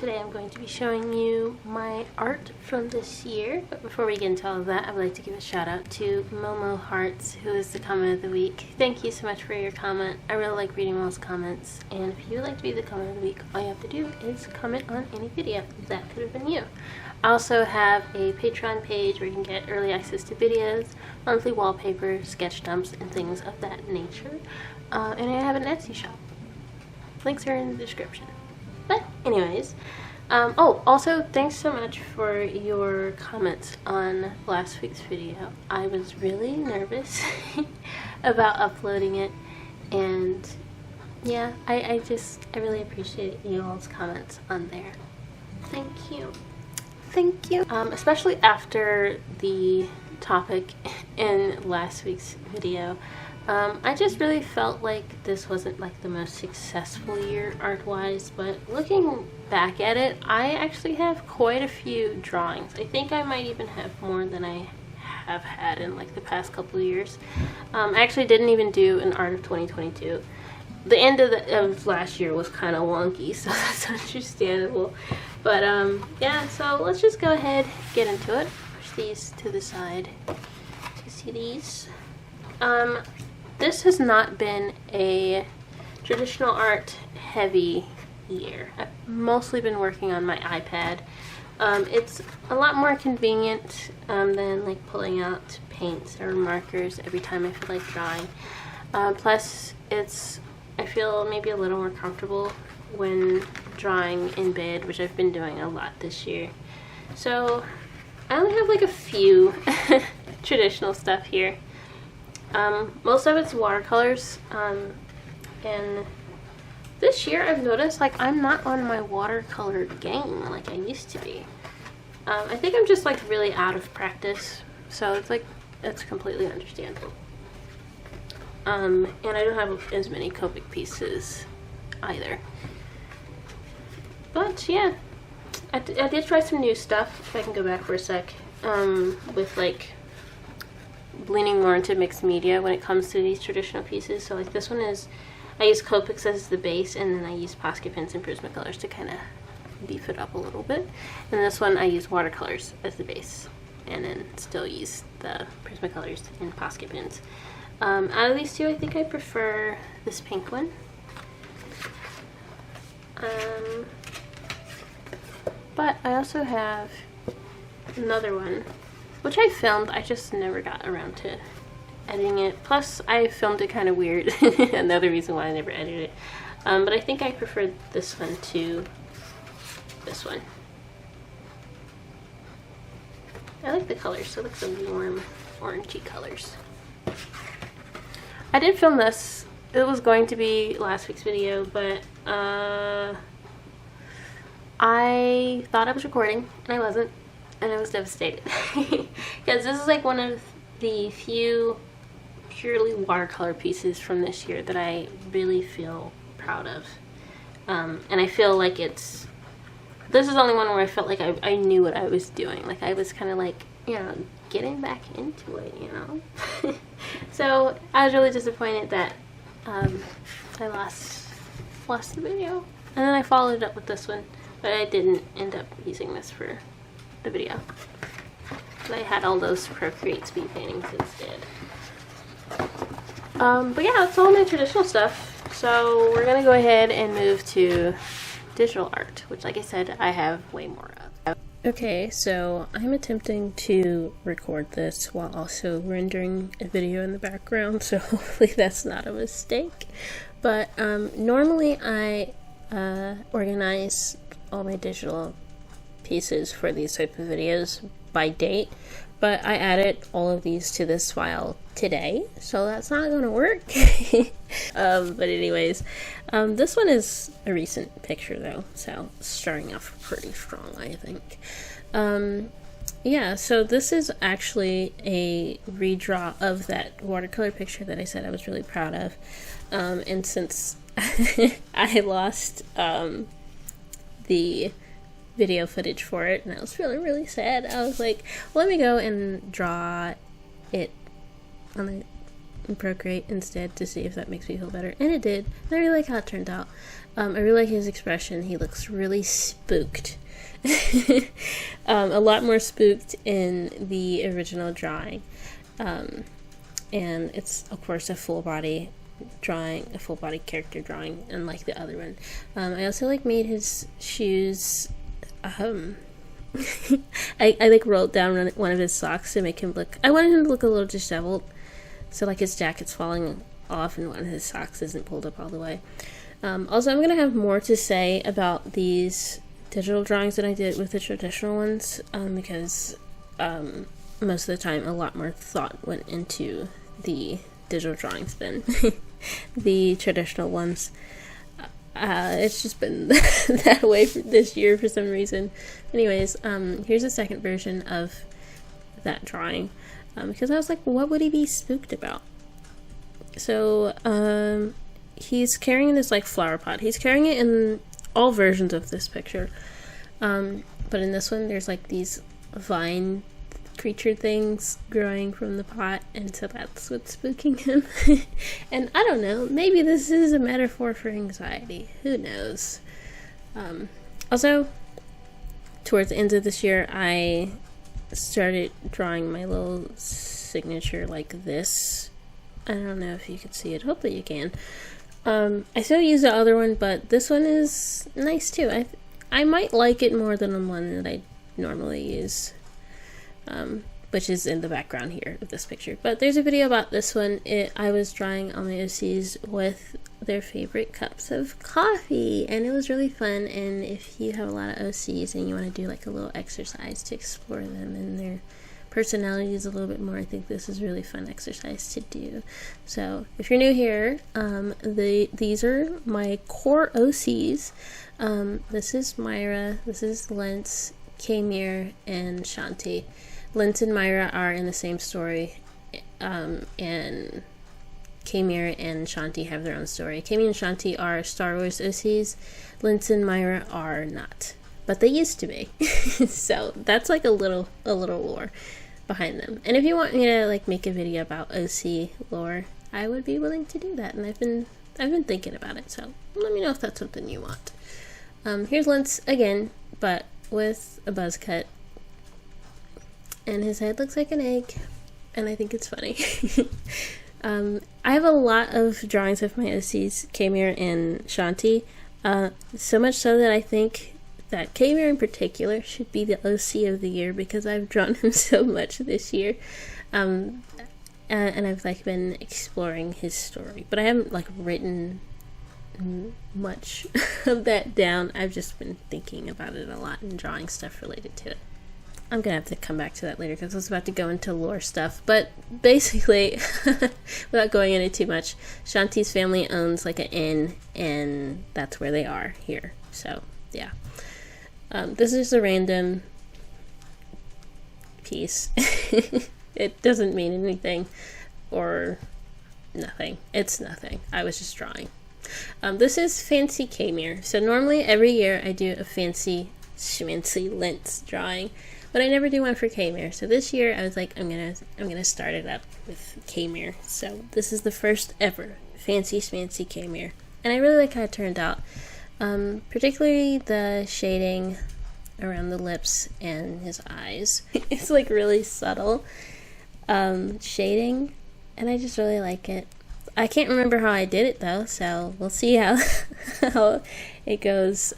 today I'm going to be showing you my art from this year. But before we get into all of that, I would like to give a shout out to Momo Hearts, who is the comment of the week. Thank you so much for your comment. I really like reading Momo's comments, and if you would like to be the comment of the week, all you have to do is comment on any video. That could have been you. I also have a Patreon page where you can get early access to videos, monthly wallpaper, sketch dumps, and things of that nature. And I have an Etsy shop. Links are in the description. But anyways, also thanks so much for your comments on last week's video. I was really nervous about uploading it, and yeah, I really appreciate you all's comments on there. Thank you. Thank you. Especially after the topic in last week's video. I just really felt like this wasn't like the most successful year art-wise, but looking back at it, I actually have quite a few drawings. I think I might even have more than I have had in like the past couple of years. I actually didn't even do an art of 2022. The end of last year was kind of wonky, so that's understandable. But yeah, so let's just go ahead, get into it. Push these to the side. You see these? This has not been a traditional art heavy year. I've mostly been working on my iPad. It's a lot more convenient than like pulling out paints or markers every time I feel like drawing. Plus, I feel maybe a little more comfortable when drawing in bed, which I've been doing a lot this year. So I only have like a few traditional stuff here. Most of it's watercolors, and this year I've noticed like I'm not on my watercolor game like I used to be. I think I'm just like really out of practice, so it's completely understandable. And I don't have as many Copic pieces either. But yeah, I did try some new stuff, if I can go back for a sec, with like leaning more into mixed media when it comes to these traditional pieces. So like this one I use Copics as the base, and then I use Posca pens and Prismacolors to kind of beef it up a little bit. And this one I use watercolors as the base, and then still use the Prismacolors and Posca pens. Out of these two, I think I prefer this pink one. But I also have another one, which I filmed, I just never got around to editing it. Plus, I filmed it kind of weird. Another reason why I never edited it. But I think I prefer this one to this one. I like the colors, so it looks like warm, orangey colors. I did film this. It was going to be last week's video, but I thought I was recording, and I wasn't. And I was devastated because this is like one of the few purely watercolor pieces from this year that I really feel proud of. And I feel like this is the only one where I felt like I knew what I was doing. Like I was kind of like, you know, getting back into it, you know. So I was really disappointed that I lost the video. And then I followed it up with this one, but I didn't end up using this for the video. I had all those Procreate speed paintings instead. But yeah, that's all my traditional stuff. So we're gonna go ahead and move to digital art, which like I said, I have way more of. Okay, so I'm attempting to record this while also rendering a video in the background, so hopefully that's not a mistake. But normally I organize all my digital pieces for these type of videos by date, but I added all of these to this file today, so that's not gonna work. But anyways, this one is a recent picture though, so starting off pretty strong, I think. Yeah, so this is actually a redraw of that watercolor picture that I said I was really proud of, and since I lost the video footage for it, and I was feeling really sad. I was like, well, let me go and draw it on Procreate instead to see if that makes me feel better, and it did. And I really like how it turned out. I really like his expression. He looks really spooked. A lot more spooked in the original drawing. And it's, of course, a full body drawing, a full body character drawing, unlike the other one. I also like made his shoes. I like rolled down one of his socks to make him look. I wanted him to look a little disheveled, so like his jacket's falling off and one of his socks isn't pulled up all the way. Also, I'm gonna have more to say about these digital drawings that I did with the traditional ones, because most of the time a lot more thought went into the digital drawings than the traditional ones. It's just been that way for this year for some reason. Anyways, here's a second version of that drawing, because I was like, what would he be spooked about? So he's carrying this like flower pot. He's carrying it in all versions of this picture, but in this one there's like these vine creature things growing from the pot, and so that's what's spooking him. And I don't know, maybe this is a metaphor for anxiety, who knows. Also, towards the end of this year, I started drawing my little signature like this. I don't know if you can see it, hopefully you can. I still use the other one, but this one is nice too. I might like it more than the one that I normally use, which is in the background here of this picture. But there's a video about this one. I was drawing all my OCs with their favorite cups of coffee, and it was really fun. And if you have a lot of OCs and you want to do like a little exercise to explore them and their personalities a little bit more, I think this is a really fun exercise to do. So if you're new here, these are my core OCs. This is Myra, this is Lentz, Kamir, and Shanti. Lentz and Myra are in the same story, and Kamir and Shanti have their own story. Kamir and Shanti are Star Wars OCs. Lentz and Myra are not, but they used to be. So that's like a little lore behind them. And if you want me to like make a video about OC lore, I would be willing to do that. And I've been thinking about it. So let me know if that's something you want. Here's Lentz again, but with a buzz cut. And his head looks like an egg, and I think it's funny. I have a lot of drawings of my OCs, Kamir and Shanti, so much so that I think that Kamir in particular should be the OC of the year, because I've drawn him so much this year, and I've like been exploring his story, but I haven't like written much of that down. I've just been thinking about it a lot and drawing stuff related to it. I'm gonna have to come back to that later because I was about to go into lore stuff. But basically, without going into too much, Shanti's family owns like an inn, and that's where they are here. So, yeah. This is a random piece. It doesn't mean anything or nothing. It's nothing. I was just drawing. This is Fancy Kamir. So normally every year I do a fancy schmancy Lentz drawing, but I never do one for Kamir. So this year I was like, I'm gonna start it up with Kamir. So this is the first ever fancy schmancy Kamir, and I really like how it turned out. Particularly the shading around the lips and his eyes. It's like really subtle shading, and I just really like it. I can't remember how I did it though, so we'll see how it goes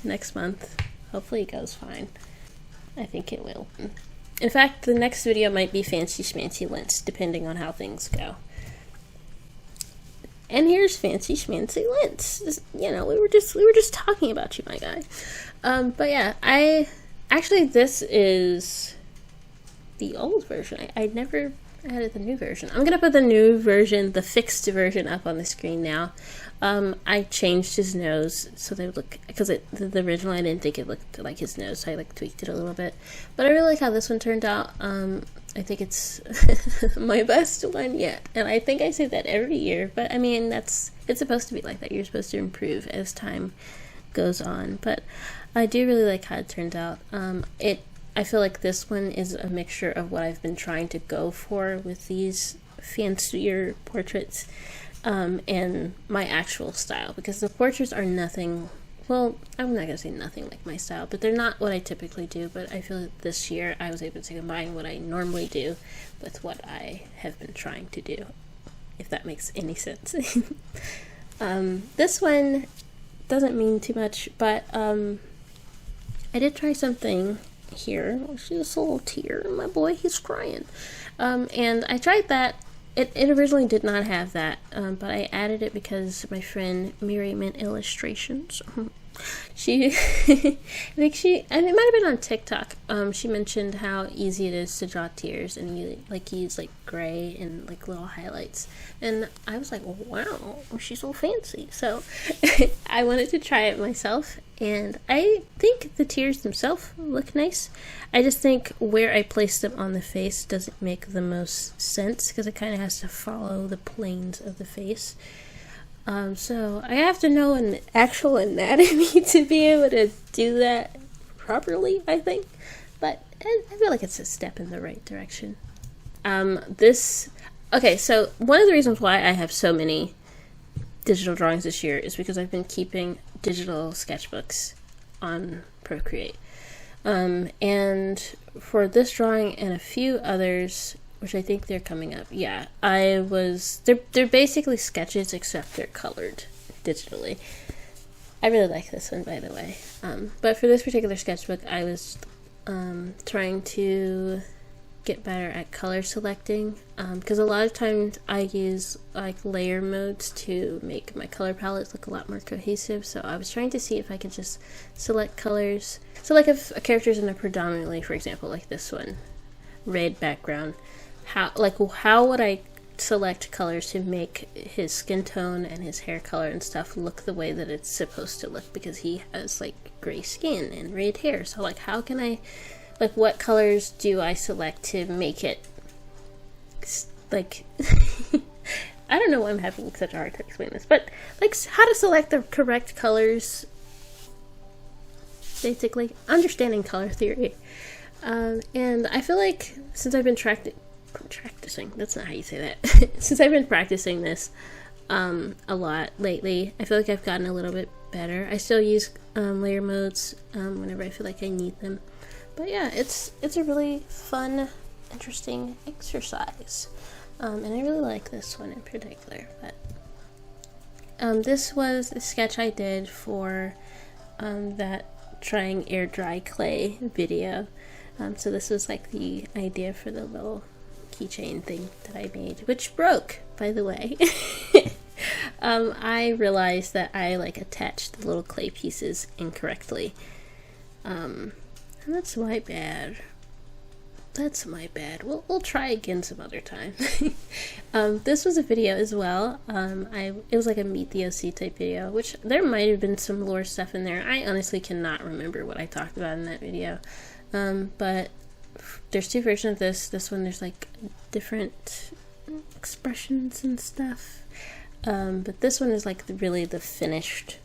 next month. Hopefully it goes fine. I think it will. In fact, the next video might be Fancy Schmancy Lentz, depending on how things go. And here's Fancy Schmancy Lentz. You know, we were just talking about you, my guy. But yeah, this is the old version. I never added the new version. I'm gonna put the new version, the fixed version, up on the screen now. I changed his nose so they would look, because the original I didn't think it looked like his nose, so I like tweaked it a little bit. But I really like how this one turned out. I think it's my best one yet, and I think I say that every year. But I mean, it's supposed to be like that. You're supposed to improve as time goes on. But I do really like how it turned out. I feel like this one is a mixture of what I've been trying to go for with these fancier portraits. and my actual style, because the portraits are nothing, well, I'm not gonna say nothing like my style, but they're not what I typically do. But I feel that this year I was able to combine what I normally do with what I have been trying to do, if that makes any sense. This one doesn't mean too much, but I did try something here. She's a little tear. My boy, he's crying. And I tried that. It originally did not have that, but I added it because my friend Mary Mint Illustrations, she, I think and it might have been on TikTok, she mentioned how easy it is to draw tears, and you use like gray and like little highlights, and I was like, wow, she's so fancy. So I wanted to try it myself, and I think the tears themselves look nice. I just think where I place them on the face doesn't make the most sense, because it kind of has to follow the planes of the face. So I have to know an actual anatomy to be able to do that properly, I think. But I feel like it's a step in the right direction. Okay, so one of the reasons why I have so many digital drawings this year is because I've been keeping digital sketchbooks on Procreate. And for this drawing and a few others, which I think they're coming up, yeah, they're basically sketches, except they're colored digitally. I really like this one, by the way. But for this particular sketchbook, I was trying to get better at color selecting, because a lot of times I use like layer modes to make my color palettes look a lot more cohesive. So I was trying to see if I could just select colors. So like if a character's in a predominantly, for example, like this one, red background, how would I select colors to make his skin tone and his hair color and stuff look the way that it's supposed to look, because he has like gray skin and red hair. So like how can I, like, what colors do I select to make it, like, I don't know why I'm having such a hard time explaining this, but, like, how to select the correct colors, basically, understanding color theory. And I feel like, since I've been practicing, that's not how you say that, since I've been practicing this, a lot lately, I feel like I've gotten a little bit better. I still use, layer modes, whenever I feel like I need them. But yeah, it's a really fun, interesting exercise, and I really like this one in particular. But this was a sketch I did for that trying air dry clay video. So this was like the idea for the little keychain thing that I made, which broke, by the way. I realized that I like attached the little clay pieces incorrectly. That's my bad. We'll try again some other time. This was a video as well. It was like a Meet the OC type video, which there might have been some lore stuff in there. I honestly cannot remember what I talked about in that video. But there's two versions of this. This one, there's like different expressions and stuff. But this one is like really the finished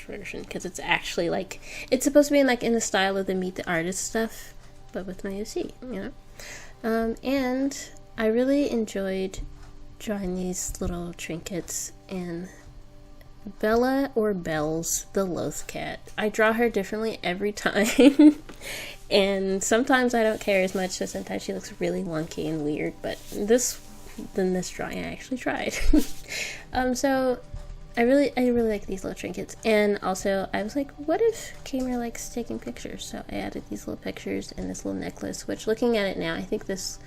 version, because it's actually like, it's supposed to be in the style of the Meet the Artist stuff, but with my OC, you know. And I really enjoyed drawing these little trinkets, and Bella, or Bells, the Loth Cat, I draw her differently every time. And sometimes I don't care as much, so sometimes she looks really wonky and weird, but this drawing I actually tried. So I really like these little trinkets. And also I was like, what if Kamer likes taking pictures? So I added these little pictures and this little necklace, which, looking at it now, I think this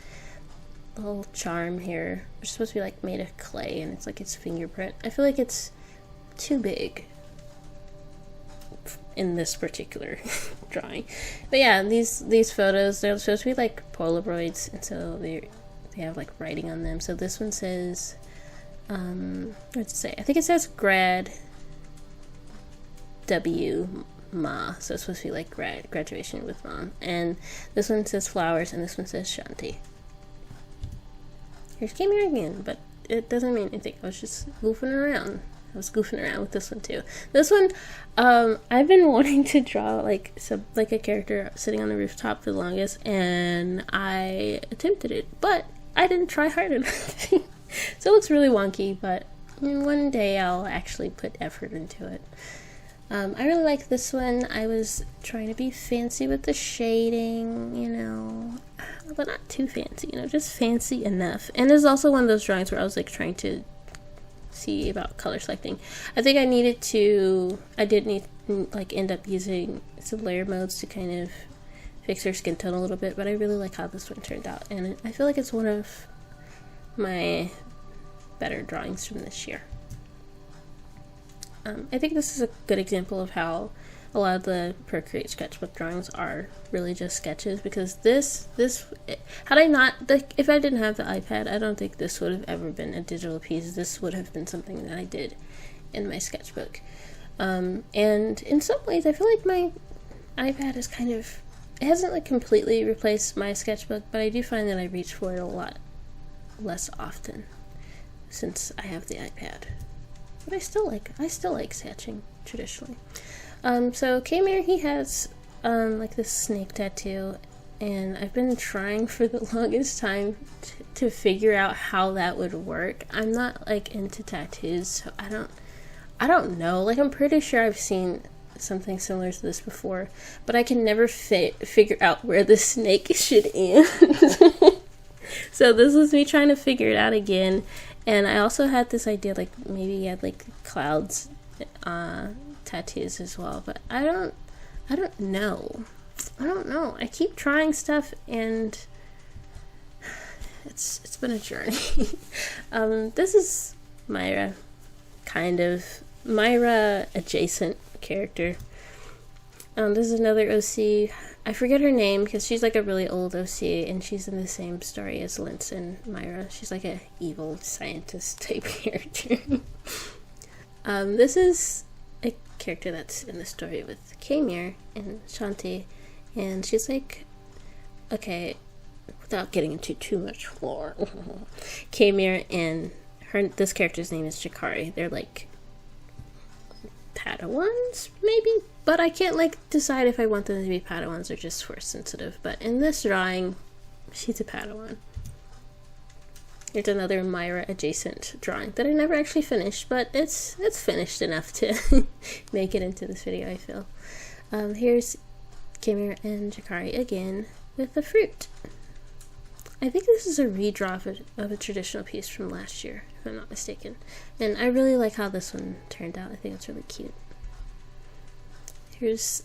little charm here, which is supposed to be like made of clay, and it's like its fingerprint, I feel like it's too big in this particular drawing. But yeah, these photos, they're supposed to be like Polaroids, and so they have like writing on them. So this one says, what's it say? I think it says grad W Ma, so it's supposed to be like graduation with mom. And this one says flowers, and this one says Shanti. Here's Kamer again, but it doesn't mean anything. I was just goofing around. I was goofing around with this one too. This one, I've been wanting to draw like a character sitting on the rooftop for the longest, and I attempted it, but I didn't try hard enough. So it looks really wonky, but one day I'll actually put effort into it. I really like this one. I was trying to be fancy with the shading, you know, but not too fancy, you know, just fancy enough. And there's also one of those drawings where I was like trying to see about color selecting. I think I did need like end up using some layer modes to kind of fix her skin tone a little bit, but I really like how this one turned out, and I feel like it's one of my better drawings from this year. I think this is a good example of how a lot of the Procreate sketchbook drawings are really just sketches, because this had I not, if I didn't have the iPad, I don't think this would have ever been a digital piece. This would have been something that I did in my sketchbook. And in some ways I feel like my iPad is kind of, it hasn't like completely replaced my sketchbook, but I do find that I reach for it a lot less often since I have the iPad. But I still like sketching traditionally. So Kmere, he has like this snake tattoo, and I've been trying for the longest time to figure out how that would work. I'm not like into tattoos, so I don't know. Like, I'm pretty sure I've seen something similar to this before, but I can never figure out where the snake should end. So this was me trying to figure it out again. And I also had this idea, like, maybe he had, like, clouds tattoos as well. But I don't know. I don't know. I keep trying stuff, and it's been a journey. This is Myra, kind of. Myra adjacent character. This is another OC. I forget her name because she's like a really old OC, and she's in the same story as Lintz and Myra. She's like a evil scientist type character. This is a character that's in the story with Kmere and Shanti, and she's like, okay, without getting into too much lore, Kmere and this character's name is Chikari. They're like Padawans, maybe? But I can't, like, decide if I want them to be Padawans or just Force sensitive. But in this drawing, she's a Padawan. It's another Myra adjacent drawing that I never actually finished, but it's finished enough to make it into this video, I feel. Here's Kmere and Chikari again with the fruit. I think this is a redraw of a traditional piece from last year, if I'm not mistaken. And I really like how this one turned out. I think it's really cute. Here's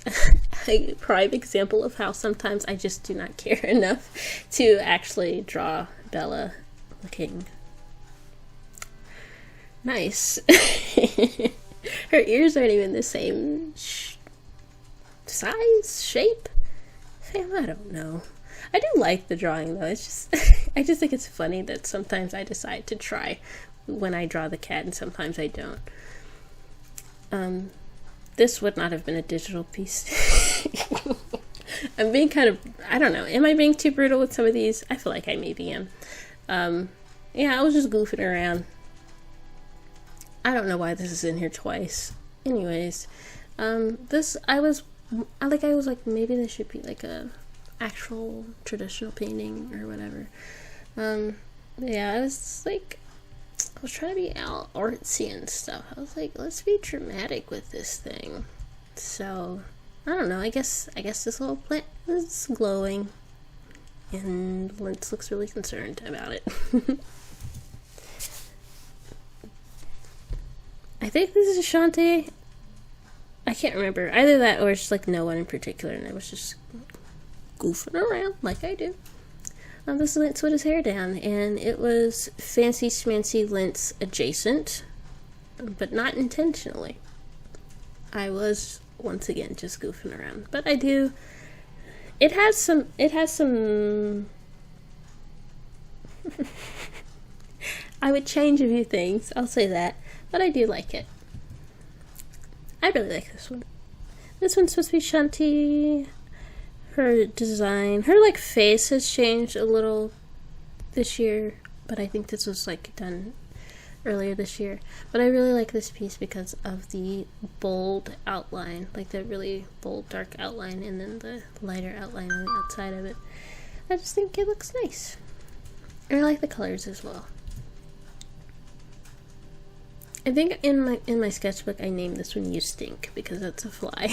a prime example of how sometimes I just do not care enough to actually draw Bella looking nice. Her ears aren't even the same size, shape. I don't know. I do like the drawing though. It's just I just think it's funny that sometimes I decide to try when I draw the cat and sometimes I don't. This would not have been a digital piece. I'm being kind of, I don't know, am I being too brutal with some of these? I feel like I maybe am. Yeah, I was just goofing around. I don't know why this is in here twice. Anyways, I was like, maybe this should be like a actual traditional painting or whatever. Yeah, I was trying to be artsy and stuff. I was like, let's be dramatic with this thing. So, I don't know, I guess this little plant is glowing, and Lintz looks really concerned about it. I think this is Shanti. I can't remember. Either that or it's just like no one in particular, and I was just goofing around like I do. This Lintz with his hair down, and it was fancy schmancy Lintz adjacent, but not intentionally. I was once again just goofing around, but I do. It has some. I would change a few things. I'll say that, but I do like it. I really like this one. This one's supposed to be Shanti. Her design, her like face has changed a little this year, but I think this was like done earlier this year. But I really like this piece because of the bold outline, like the really bold dark outline, and then the lighter outline on the outside of it. I just think it looks nice. And I like the colors as well. I think in my sketchbook I named this one "You Stink" because it's a fly.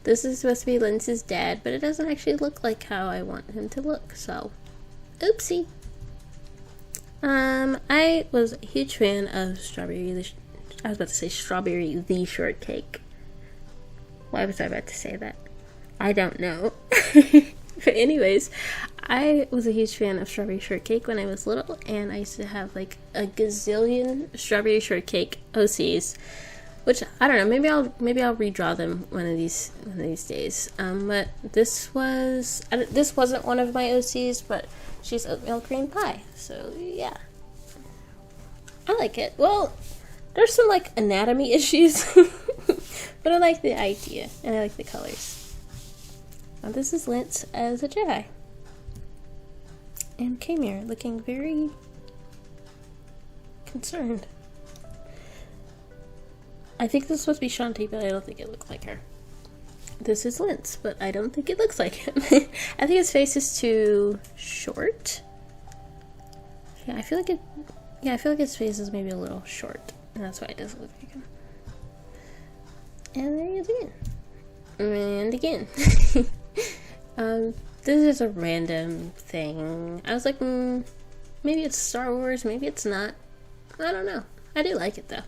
This is supposed to be Linz's dad, but it doesn't actually look like how I want him to look, so oopsie. I was a huge fan of Strawberry the Shortcake. Why was I about to say that? I don't know. But anyways, I was a huge fan of Strawberry Shortcake when I was little, and I used to have like a gazillion Strawberry Shortcake OCs, which I don't know. Maybe I'll redraw them one of these days. But this wasn't one of my OCs, but she's oatmeal cream pie. So yeah, I like it. Well, there's some like anatomy issues, but I like the idea and I like the colors. Now this is Linz as a Jedi, and Camire looking very concerned. I think this is supposed to be Shanti, but I don't think it looks like her. This is Linz, but I don't think it looks like him. I think his face is too short. Yeah, I feel like his face is maybe a little short, and that's why it doesn't look like him. And there he is again. And again. This is a random thing. I was like, maybe it's Star Wars, maybe it's not. I don't know. I do like it though.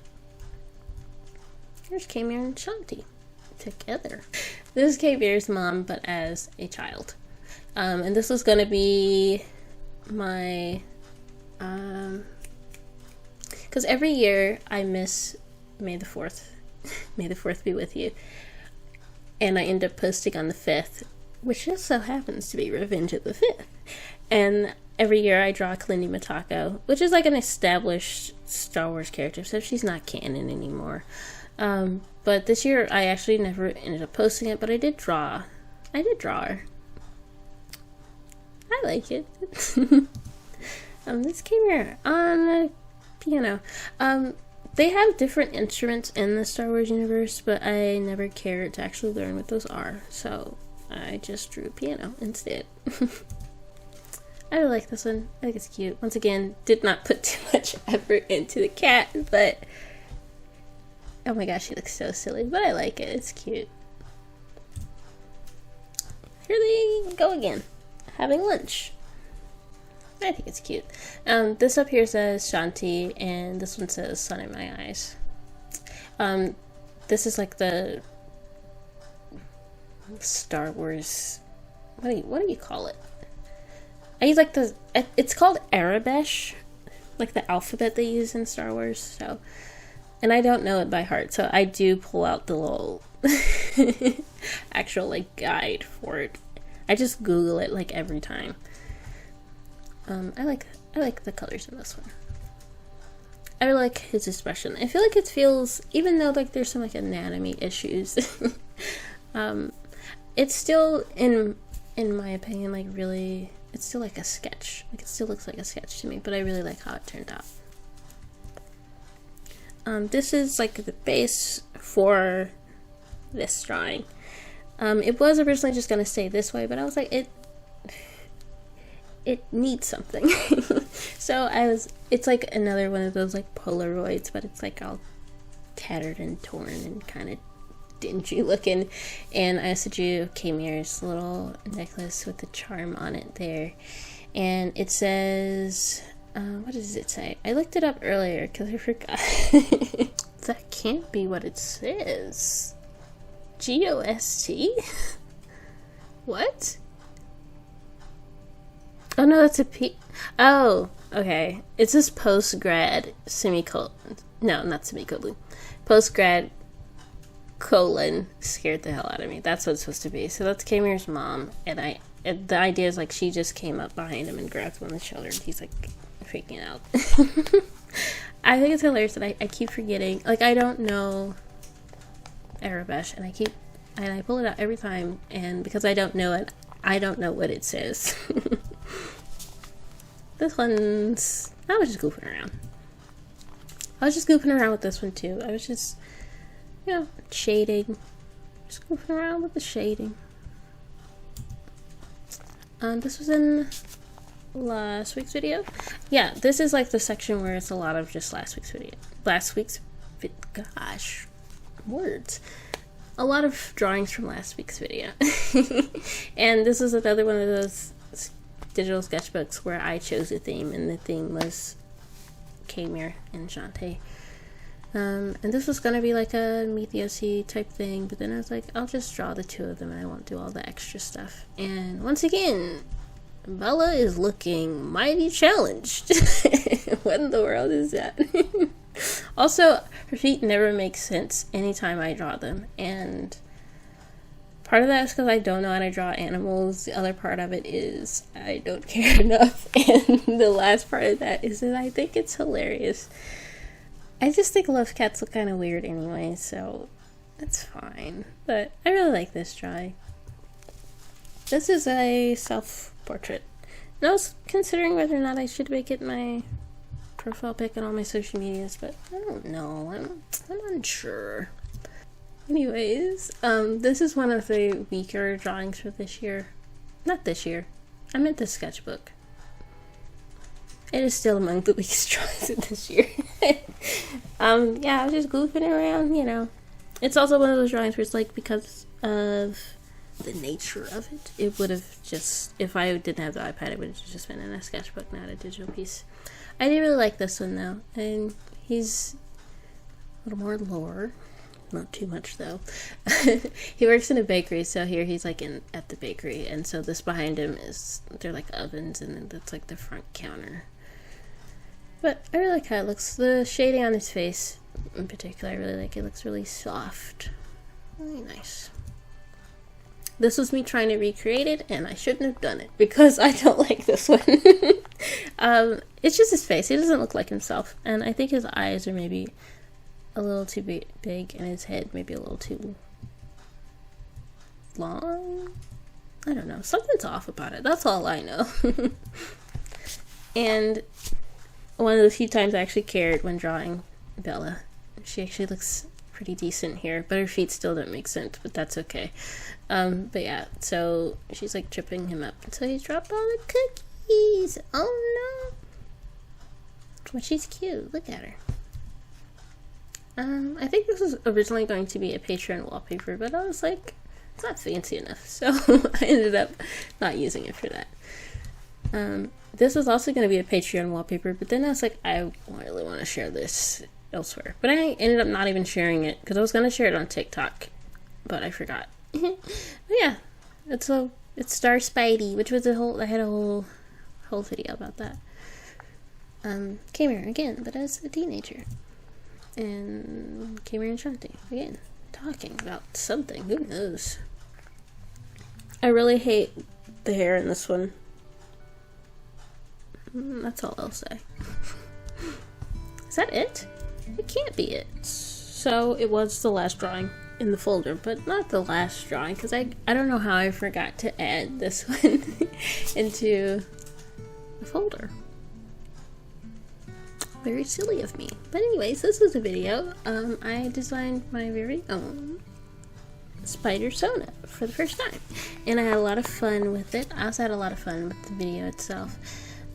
Here's Camire and Shanti together. This is Camire's mom, but as a child. And this was gonna be my, because every year I miss May the 4th. May the 4th be with you. And I end up posting on the 5th, which just so happens to be Revenge of the 5th. And every year I draw Kalindi Mitako, which is like an established Star Wars character, so she's not canon anymore. But this year I actually never ended up posting it, but I did draw her. I like it. This Camire on the piano. They have different instruments in the Star Wars universe, but I never cared to actually learn what those are, so I just drew a piano instead. I really like this one. I think it's cute. Once again, did not put too much effort into the cat, but oh my gosh, she looks so silly, but I like it. It's cute. Here they go again, having lunch. I think it's cute. This up here says Shanti, and this one says Sun in My Eyes. This is like the Star Wars. What do you call it? I use like it's called Arabesh, like the alphabet they use in Star Wars. So, and I don't know it by heart, so I do pull out the little actual like guide for it. I just Google it like every time. I like the colors in this one. I really like his expression. I feel like it feels, even though like there's some like anatomy issues, it's still in my opinion like really, it's still like a sketch. Like it still looks like a sketch to me, but I really like how it turned out. This is like the base for this drawing. It was originally just gonna stay this way, but I was like, it needs something. So it's like another one of those like Polaroids, but it's like all tattered and torn and kind of dingy looking. And I also drew Camire's little necklace with the charm on it there. And it says, what does it say? I looked it up earlier because I forgot. That can't be what it says. G-O-S-T? What? Oh no, that's a P. Oh, okay. It says post-grad semicolon. No, not semicolon. Post-grad colon scared the hell out of me. That's what it's supposed to be. So that's Camire's mom, and the idea is like she just came up behind him and grabbed him on the shoulder, and he's like freaking out. I think it's hilarious that I keep forgetting. Like I don't know Arabesh, and I pull it out every time, and because I don't know it, I don't know what it says. This one's, I was just goofing around. I was just goofing around with this one too. I was just, shading. Just goofing around with the shading. This was in last week's video. Yeah, this is like the section where it's a lot of just last week's video. Gosh, words. A lot of drawings from last week's video. And this is another one of those digital sketchbooks where I chose a theme, and the theme was Kamir and Shantae. And this was gonna be like a Meet the OC type thing, but then I was like, I'll just draw the two of them and I won't do all the extra stuff. And once again, Bella is looking mighty challenged. What in the world is that? Also, her feet never make sense anytime I draw them, and part of that is because I don't know how to draw animals. The other part of it is I don't care enough, and the last part of that is that I think it's hilarious. I just think love cats look kind of weird anyway, so it's fine. But I really like this drawing. This is a self-portrait. And I was considering whether or not I should make it my profile pic on all my social medias, but I don't know. I'm unsure. Anyways, this is one of the weaker drawings for this year. Not this year. I meant the sketchbook. It is still among the weakest drawings of this year. Yeah, I was just goofing around, you know. It's also one of those drawings where it's like, because of the nature of it, it would have just, if I didn't have the iPad, it would have just been in a sketchbook, not a digital piece. I did really like this one though, and he's a little more lore. Not too much though. He works in a bakery, so here he's like at the bakery, and so this behind him is, they're like ovens, and then that's like the front counter. But I really like how it looks. The shading on his face in particular, I really like. It looks really soft. Really nice. This was me trying to recreate it, and I shouldn't have done it because I don't like this one. It's just his face. He doesn't look like himself, and I think his eyes are maybe a little too big, and his head maybe a little too long. I don't know. Something's off about it. That's all I know. And one of the few times I actually cared when drawing Bella. She actually looks pretty decent here, but her feet still don't make sense, but that's okay. But yeah, so she's like tripping him up, and so he dropped all the cookies. Oh no. Well, she's cute. Look at her. I think this was originally going to be a Patreon wallpaper, but I was like, it's not fancy enough, so I ended up not using it for that. This was also going to be a Patreon wallpaper, but then I was like, I really want to share this elsewhere. But I ended up not even sharing it, because I was going to share it on TikTok, but I forgot. But yeah, it's Star Spidey, which was I had a whole video about that. Came here again, but as a teenager. And Kamir and Shantae, again, talking about something, who knows. I really hate the hair in this one. That's all I'll say. Is that it? It can't be it. So it was the last drawing in the folder, but not the last drawing, because I don't know how I forgot to add this one into the folder. Very silly of me. But anyways, this was a video. I designed my very own Spider Sona for the first time, and I had a lot of fun with it. I also had a lot of fun with the video itself.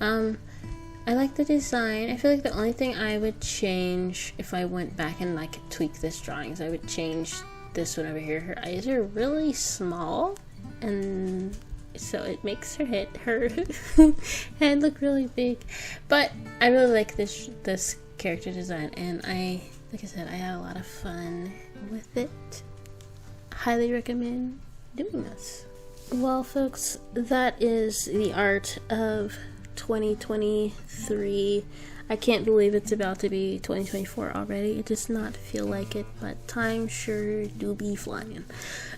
I like the design. I feel like the only thing I would change if I went back and like tweak this drawing is I would change this one over here. Her eyes are really small, and so it makes her head look really big. But I really like this character design, and like I said, I had a lot of fun with it. Highly recommend doing this. Well, folks, that is the art of 2023. I can't believe it's about to be 2024 already. It does not feel like it, but time sure do be flying.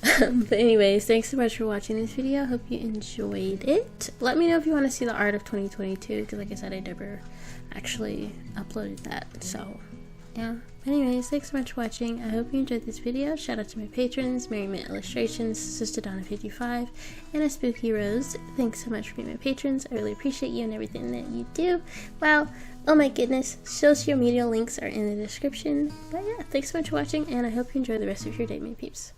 But anyways, thanks so much for watching this video. Hope you enjoyed it. Let me know if you want to see the art of 2022, because like I said, I never actually uploaded that, so yeah. Anyways, thanks so much for watching. I hope you enjoyed this video. Shout out to my patrons, Mary Mint Illustrations, Sister Donna55, and a Spooky Rose. Thanks so much for being my patrons. I really appreciate you and everything that you do. Wow, oh my goodness, social media links are in the description. But yeah, thanks so much for watching, and I hope you enjoy the rest of your day, my peeps.